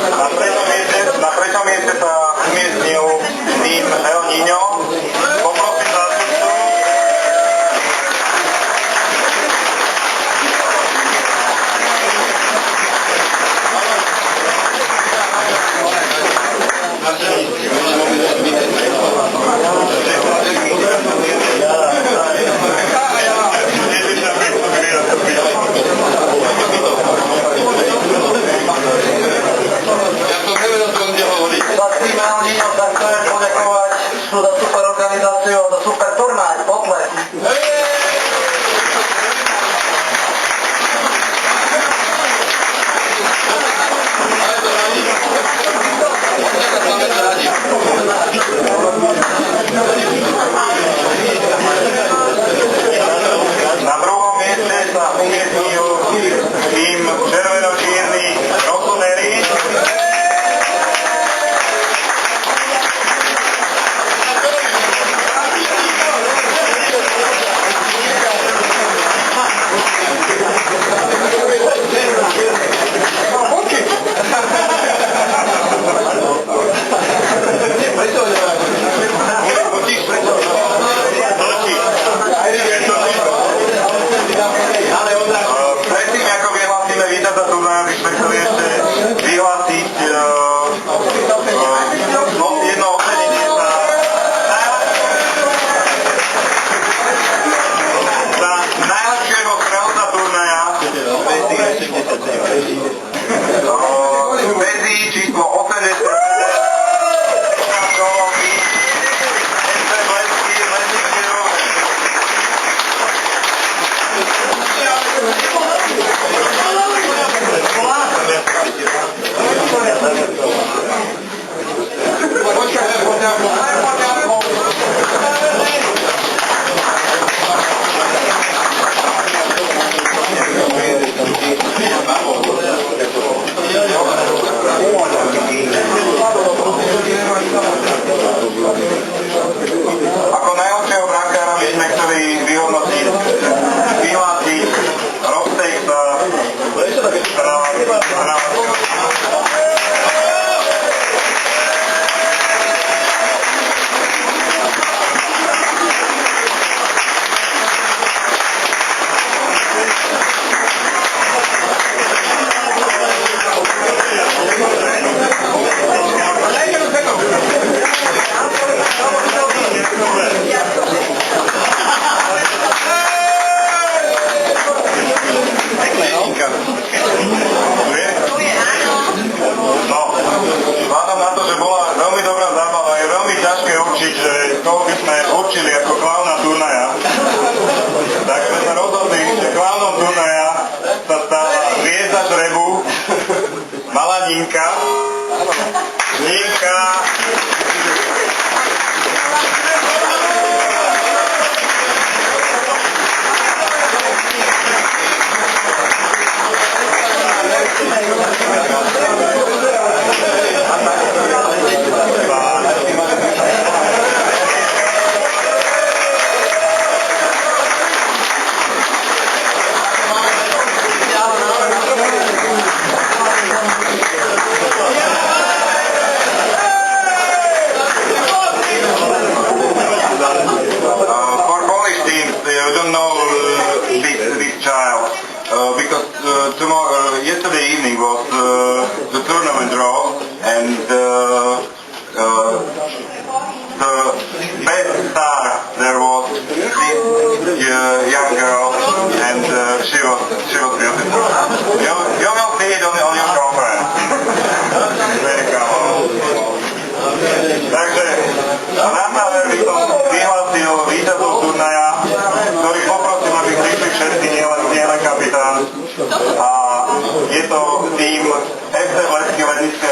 Na treťom mieste sa umiestnil tým El Niño. Poprosím zástupcu. Za super organizáciu, za super turnaj, potlesk. Na druhom mieste sa umiestnil tým červeno-čierny Rossoneri. Predtým, ako vyhlásime víťaza turnaja, by sme chceli ešte vyhlásiť jedno ocenenie za najlepšieho strelca turnaja. Medzi číslo 80. Ako najlepšieho brankára by sme chceli vyhodnotiť, vyhlásiť Rostexa. Vzhľadom na to, že bola veľmi dobrá zábava, je veľmi ťažké určiť, že koho by sme určili ako klauna turnaja. Tak sme sa rozhodli, že klaunom turnaja sa stala hviezda žrebu, malá Ninka. Ninka. Yesterday evening was the tournament draw, and the best star there was this young girl, and she was beautiful. You will see it on your conference. Very cool. Takže na záver by som vyhlásil víťazov turnaja, ktorých poprosím, aby prišli všetci, nielen kapitán. A je to tým FC Lesky Lednické